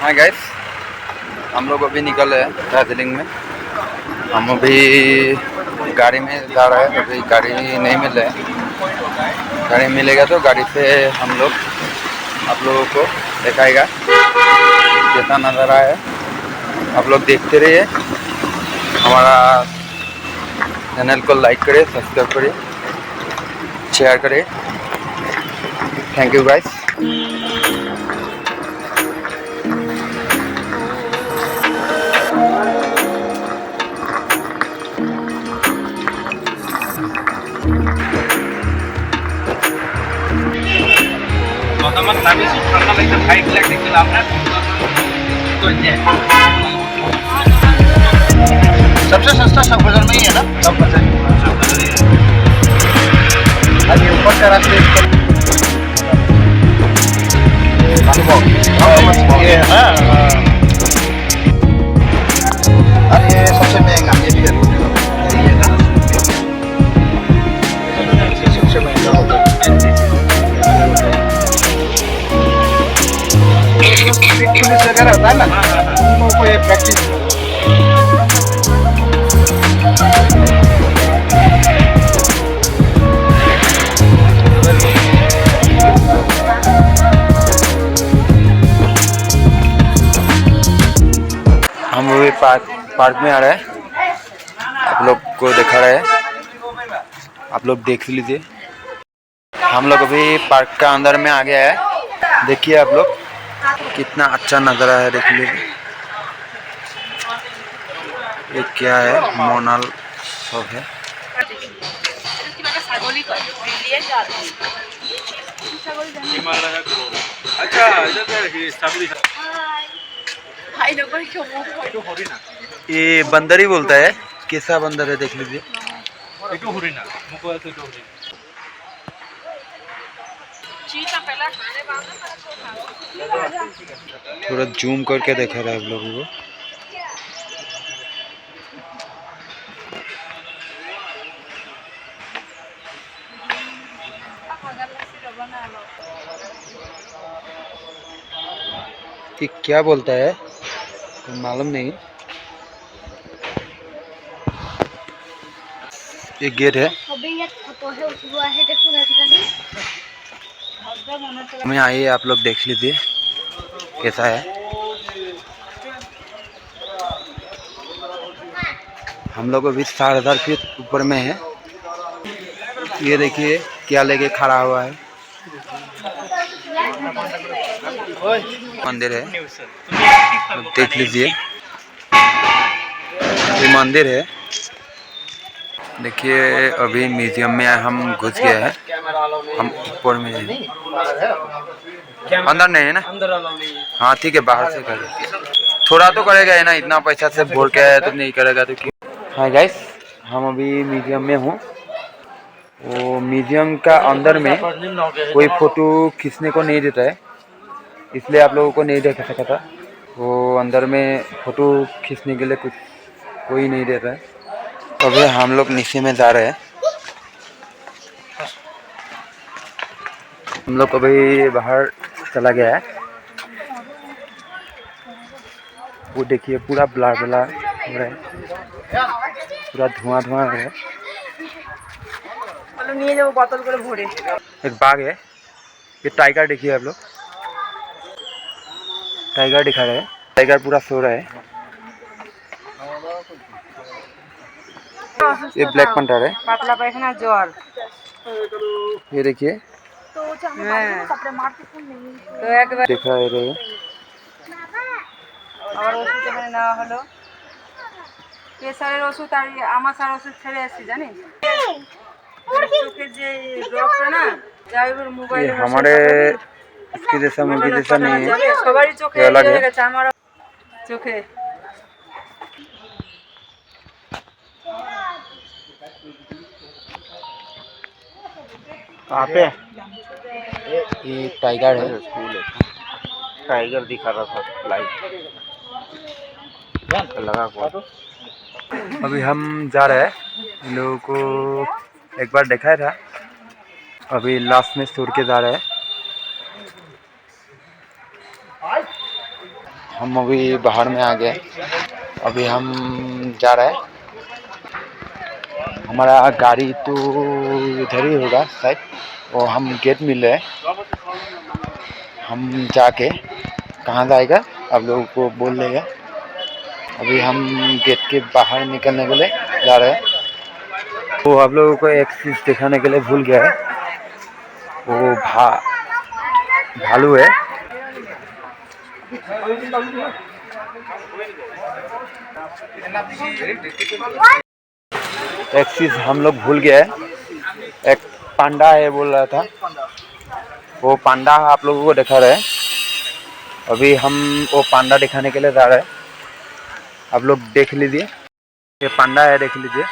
हाँ गाइस, हम लोग अभी निकल रहे हैं दार्जिलिंग में। हम अभी गाड़ी में जा रहे हैं, अभी गाड़ी नहीं मिल रहा है। गाड़ी मिलेगा तो गाड़ी से हम लोग आप लोगों को दिखाएगा कैसा नज़ारा है। आप लोग देखते रहिए, हमारा चैनल को लाइक करिए, सब्सक्राइब करिए, शेयर करिए। Thank you guys. सबसे सस्ता सब बाजार में ही है ना, सब बाजार अभी ऊपर का रास्ते ये है ना। अरे ये सबसे महंगा ये भी है, ये ना सबसे महंगा होगा। पुलिस वगैरह होता है ना, उन लोगों को ये प्रैक्टिस हम अभी पार्क में आ रहे हैं, आप लोग को दिखा रहे हैं, आप लोग देख लीजिए। हम लोग अभी पार्क का अंदर में आ गया है। देखिए आप लोग कितना अच्छा नज़ारा है, देख लीजिए। ये क्या है, मोनाल सब है। ये बंदर ही बोलता है, कैसा बंदर है देख लीजिए। थोड़ा जूम करके दिखा रहा है आप लोगों को। कि क्या बोलता है तो मालूम नहीं। ये गेट है। में आइए, आप लोग देख लीजिए कैसा है। हम लोग अभी 4,000 फीट ऊपर में है। ये देखिए क्या लेके खड़ा हुआ है। मंदिर है, देख लीजिए। ये मंदिर है। देखिए अभी म्यूजियम में हम घुस गए हैं। हम ऊपर में हैं, अंदर नहीं है ना। हाँ ठीक है, बाहर से कर थोड़ा तो करेगा है ना, इतना पैसा से भर के आया तो नहीं करेगा तो क्यों। हाँ गाइस, हम अभी म्यूजियम में हूँ। वो म्यूजियम का अंदर में कोई फोटो खींचने को नहीं देता है, इसलिए आप लोगों को नहीं दिखा सका था। वो अंदर में फोटो खींचने के लिए कुछ कोई नहीं देता है। अभी हम लोग नीचे में जा रहे हैं। हम लोग अभी बाहर चला गया है। वो देखिए पूरा ब्लर ब्लर हो रहा है, पूरा धुआं धुआं हो रहा है। एक बाघ है, ये टाइगर देखिए आप लोग, टाइगर दिखा रहे हैं। टाइगर पूरा सो रहा है। ये ब्लैक पंटर है, पातला पायखाना ज्वर। ये देखिए तो एक बार दिखा रहे हैं। আবার ওষুধ এখানে নেওয়া হলো, প্রেসারের ওষুধ আর আমাশার ওষুধ ছেড়ে এসেছি জানিস। চোখের যে ড্রপটা না, যাইবার ये মোবাইলে हमारे इसके जैसा मुर्गी जैसा नहीं है, সবারই চোখে ये अलग হয়ে है। গেছে, আমার চোখে। कहाँ पे ये टाइगर है। स्कूल है, टाइगर दिखा रहा था लाइट लगा हुआ। अभी हम जा रहे हैं, इन लोगों को एक बार देखा था, अभी लास्ट में छोड़ के जा रहे हैं। हम अभी बाहर में आ गए। अभी हम जा रहे हैं। हमारा गाड़ी तो इधर ही होगा शायद। वो हम गेट मिल रहे हैं। हम जाके कहाँ जाएगा आप लोगों को बोल देगा। अभी हम गेट के बाहर निकलने के लिए जा रहे हैं। तो आप लोगों को एक चीज़ दिखाने के लिए भूल गया है। वो भालू है। एक चीज़ हम लोग भूल गए। एक पांडा है बोल रहा था। वो पांडा आप लोगों को दिखा रहे हैं। अभी हम वो पांडा दिखाने के लिए जा रहे हैं। आप लोग देख लीजिए। ये पांडा है, देख लीजिए।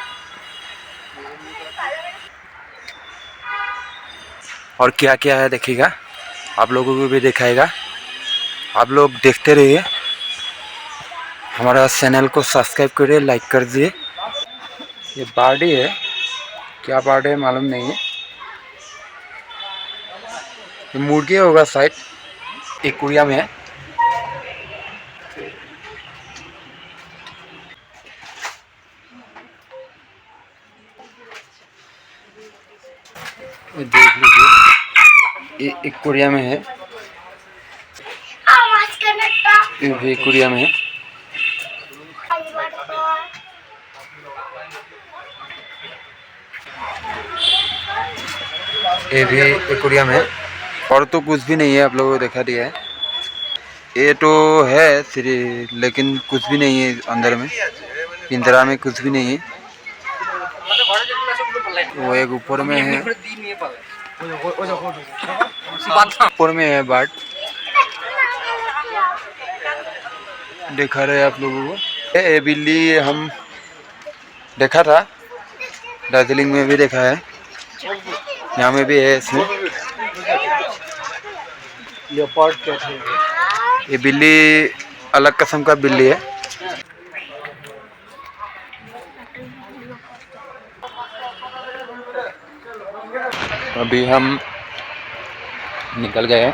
और क्या क्या है देखिएगा। आप लोगों को भी दिखाएगा। आप लोग देखते रहिए। हमारा चैनल को सब्सक्राइब करिए, लाइक कर दिए। ये बर्डी है, क्या बर्डी है मालूम नहीं है। ये मुर्गी होगा शायद। एक्वेरियम में है। ये देख लीजिए, ये एक्वेरियम में है। ये भी एक्वेरियम में है। ये भी एक्वेरियम है। और तो कुछ भी नहीं है, आप लोगों को दिखा दिया है। ये तो है सिर्फ, लेकिन कुछ भी नहीं है अंदर में। पिंजरा में कुछ भी नहीं है। वो एक ऊपर में है। ऊपर में है बर्ड। दिखा रहे आप लोगों को। ये बिल्ली हम देखा था, दार्जिलिंग में भी देखा है, यहाँ में भी है। इसमें ये बिल्ली अलग किस्म का बिल्ली है। अभी हम निकल गए हैं।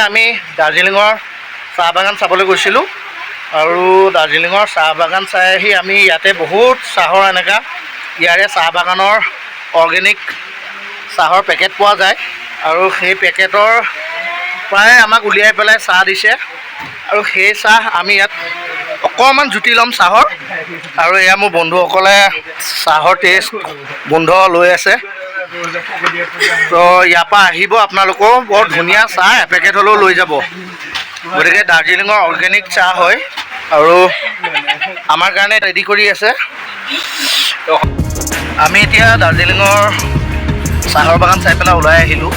আমি দাৰ্জিলিঙৰ চাহ বাগান চাবলৈ গৈছিলোঁ আৰু দাৰ্জিলিঙৰ চাহ বাগান চাই আহি আমি ইয়াতে বহুত চাহৰ এনেকা ইয়াৰে চাহ বাগানৰ অৰ্গেনিক চাহৰ পেকেট পোৱা যায় আৰু সেই পেকেটৰ প্ৰায় আমাক উলিয়াই পেলাই চাহ দিছে আৰু সেই চাহ আমি ইয়াত অকণমান জুতি ল'ম চাহৰ। আৰু এয়া মোৰ বন্ধুসকলে চাহৰ টেষ্ট গোন্ধ লৈ আছে। তো ইয়াৰ পৰা আহিব আপোনালোকেও বৰ ধুনীয়া চাহ এপেকেট হ'লেও লৈ যাব। গতিকে দাৰ্জিলিঙৰ অৰ্গেনিক চাহ হয় আৰু আমাৰ কাৰণে ৰেডি কৰি আছে। আমি এতিয়া দাৰ্জিলিঙৰ চাহৰ বাগান চাই পেলাই ওলাই আহিলোঁ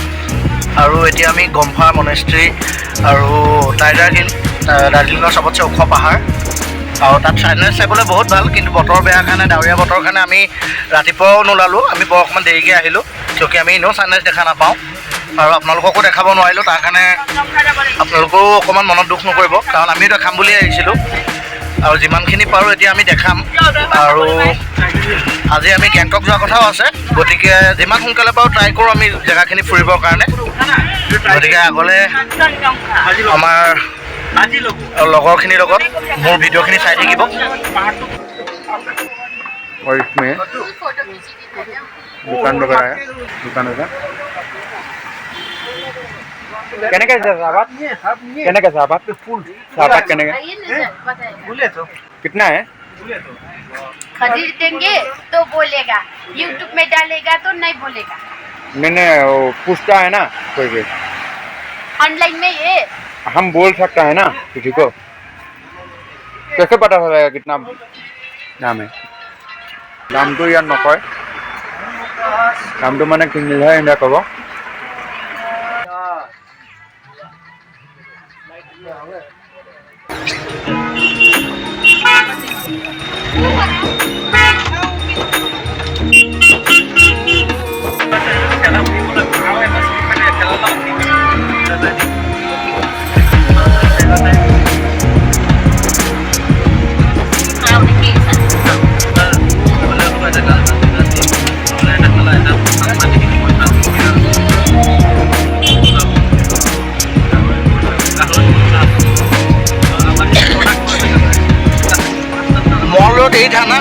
আৰু এতিয়া আমি গম্ফা মনেষ্ট্ৰী আৰু টাইগাৰ হিল, দাৰ্জিলিঙৰ চবতছে ওখ পাহাৰ, আৰু তাত চাইনেজ চাবলৈ বহুত ভাল। কিন্তু বতৰ বেয়া কাৰণে, ডাৱৰীয়া বতৰৰ কাৰণে আমি ৰাতিপুৱাও নোলালোঁ। আমি বৰ অকণমান দেৰিকৈ আহিলোঁ, কিয়কি আমি এনেও চাইনেজ দেখা নাপাওঁ আৰু আপোনালোককো দেখাব নোৱাৰিলোঁ। তাৰ কাৰণে আপোনালোকেও অকণমান মনত দুখ নকৰিব, কাৰণ আমিও দেখাম বুলি আহিছিলোঁ আৰু যিমানখিনি পাৰোঁ এতিয়া আমি দেখাম। আৰু আজি আমি গেংটক যোৱাৰ কথাও আছে, গতিকে যিমান সোনকালে পাৰোঁ ট্ৰাই কৰোঁ আমি জেগাখিনি ফুৰিবৰ কাৰণে। গতিকে আগলৈ আমাৰ লগৰখিনিৰ লগত মোৰ ভিডিঅ'খিনি চাই থাকিব। और इसमें दुकान वगैरह है, दुकान वगैरह कहने का साहब, कहने का साहब कहने का कितना है? खरीद देंगे तो बोलेगा, यूट्यूब में डालेगा तो नहीं बोलेगा। नहीं वो पूछता है ना कोई भी, ऑनलाइन में ये हम बोल सकता है ना किसी को, कैसे पता चलेगा कितना दाम है? दामটো ইয়াত নকয়, দামটো মানে কিনিলেহে ইণ্ডিয়া ক'ব। मॉल यही था ना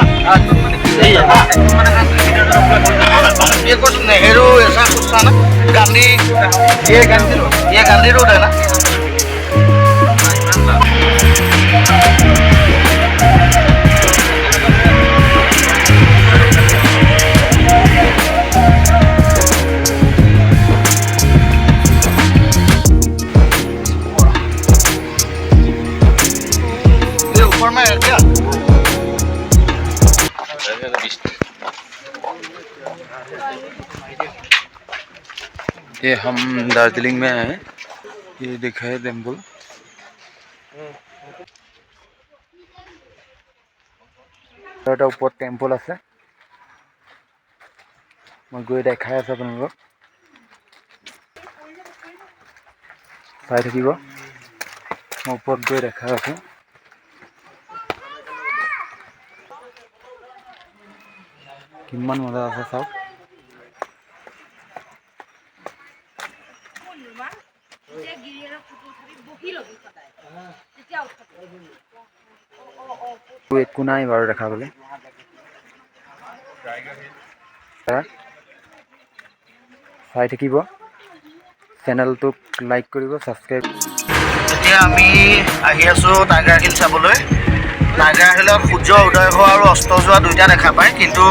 ये कुछ नेहरू ऐसा कुछ था ना गांधी ये गांधी रोड है ना ये ऊपर में है क्या ये हम दार्जिलिंग में हैं। ये दिखा है टेम्पल। এটা ওপৰত টেম্পল আছে। মই গৈ দেখাই আছো আপোনালোকক। চাই থাকিব। মই ওপৰত গৈ দেখাই আছো। কিমান মজা আছে চাওক। একো নাই বাৰু দেখাবলৈ। চাই থাকিব, চেনেলটোক লাইক কৰিব, ছাবস্ক্ৰাইব। এতিয়া আমি আহি আছোঁ টাইগাৰ হিল চাবলৈ। টাইগাৰ হিলত সূৰ্য উদয় হোৱা আৰু অস্ত যোৱা দুইটা দেখা পায়, কিন্তু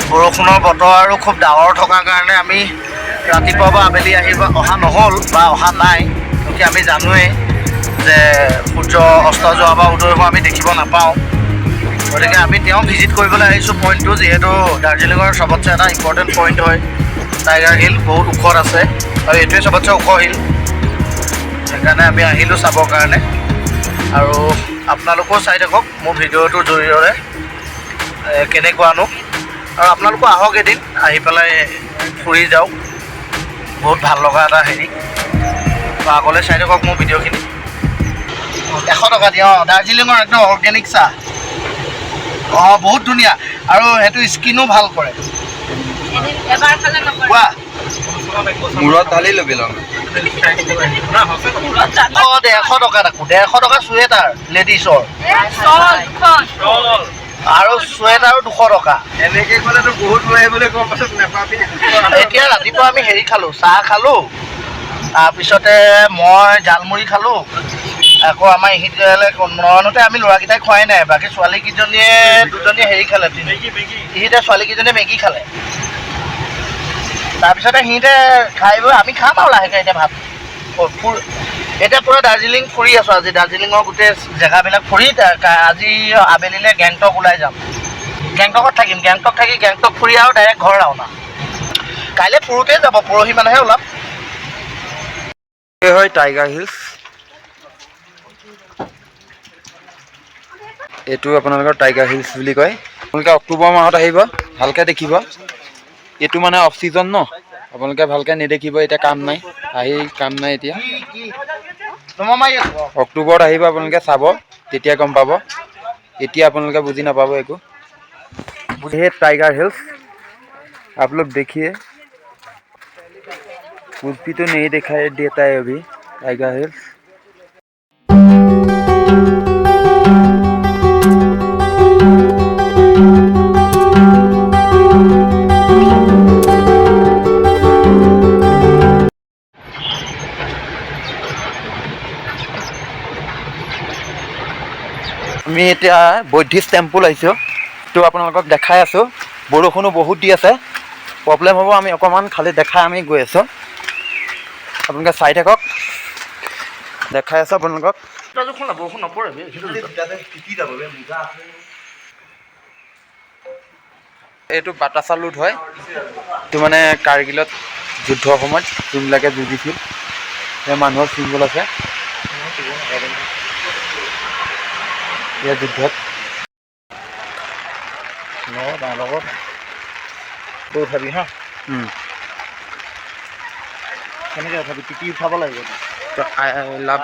বৰষুণৰ বতৰ আৰু খুব ডাৱৰ থকাৰ কাৰণে আমি ৰাতিপুৱা বা আবেলি অহা নহ'ল বা অহা নাই। গতিকে আমি জানোৱেই যে সূৰ্য অস্ত যোৱা বা উদয় হোৱা আমি দেখিব নাপাওঁ। গতিকে আমি তেওঁ ভিজিট কৰিবলৈ আহিছোঁ পইণ্টটো, যিহেতু দাৰ্জিলিঙৰ চবতছে এটা ইম্পৰ্টেণ্ট পইণ্ট হয় টাইগাৰ হিল। বহুত ওখত আছে আৰু এইটোৱে চবতছে ওখ হিল। সেইকাৰণে আমি আহিলোঁ চাবৰ কাৰণে। আৰু আপোনালোকেও চাই থাকক মোৰ ভিডিঅ'টোৰ জৰিয়তে কেনেকুৱানো। আৰু আপোনালোকো আহক এদিন, আহি পেলাই ফুৰি যাওক। বহুত ভাল লগা এটা হেৰি। আগলৈ চাই থাকক মোৰ ভিডিঅ'খিনি। 100 টকা দিয়ে। অঁ, দাৰ্জিলিঙৰ একদম অৰ্গেনিক চাহ। অঁ, বহুত ধুনীয়া আৰু সেইটো স্কিনো ভাল কৰে। কোৱা মূৰত ঢালি ল'বি লগ। 150 টকা তাকো 150 টকা চুৱেটাৰ লেডিছৰ আৰু চুৱেটাৰো 200 টকা। এনেকৈ ক'লেতো বহুত লৈ আহিবলৈ গম পাছত নাপাবি। এতিয়া ৰাতিপুৱা আমি হেৰি খালোঁ, চাহ খালোঁ, তাৰপিছতে মই জালমুড়ি খালোঁ। আকৌ আমাৰ ইহঁতে আমি ল'ৰাকেইটাই খোৱাই নাই, বাকী ছোৱালীকেইজনীয়ে দুজনীয়ে হেৰি খালে, ইহঁতে ছোৱালীকেইজনীয়ে মেগী খালে। তাৰপিছতে সিহঁতে খাই বৈ আমি খাম আৰু লাহেকৈ এতিয়া ভাত। এতিয়া পূৰা দাৰ্জিলিং ফুৰি আছোঁ। আজি দাৰ্জিলিঙৰ গোটেই জেগাবিলাক ফুৰি আজি আবেলিলৈ গেংটক ওলাই যাম। গেংটকত থাকিম, গেংটক থাকি গেংটক ফুৰি আৰু ডাইৰেক্ট ঘৰ ৰাওনা। কাইলৈ ফুৰোঁতেই যাব, পৰহি মানেহে ওলাম। এই হয় টাইগাৰ হিলছ। এইটো আপোনালোকৰ টাইগাৰ হিলছ বুলি কয়। আপোনালোকে অক্টোবৰ মাহত আহিব, ভালকৈ দেখিব। এইটো মানে অফ ছিজন ন, আপোনালোকে ভালকৈ নেদেখিব। এতিয়া কাম নাই, আহি কাম নাই এতিয়া। অক্টোবৰত আহিব, আপোনালোকে চাব, তেতিয়া গম পাব। এতিয়া আপোনালোকে বুজি নাপাব একো। ये टाइगर हिल्स आप लोग देखिए, कुछ भी तो नहीं दिखाई देता है अभी टाइगर हिल्स। আমি এতিয়া বৌদ্ধিষ্ট টেম্পল আহিছোঁ, তো আপোনালোকক দেখাই আছোঁ। বৰষুণো বহুত দি আছে, প্ৰব্লেম হ'ব। আমি অকণমান খালি দেখাই আমি গৈ আছোঁ, আপোনালোকে চাই থাকক। দেখাই আছোঁ আপোনালোকক। বৰষুণ নপৰে। এইটো বাটাচা লুট হয়। এইটো মানে কাৰ্গিলত যুদ্ধৰ সময়ত যোনবিলাকে যুঁজিছিল সেই মানুহৰ চিম্বল আছে। ইয়াৰ যুদ্ধত লগত তই উঠাবি হা কেনেকৈ উঠাবি টিপি উঠাব লাগিব লাভ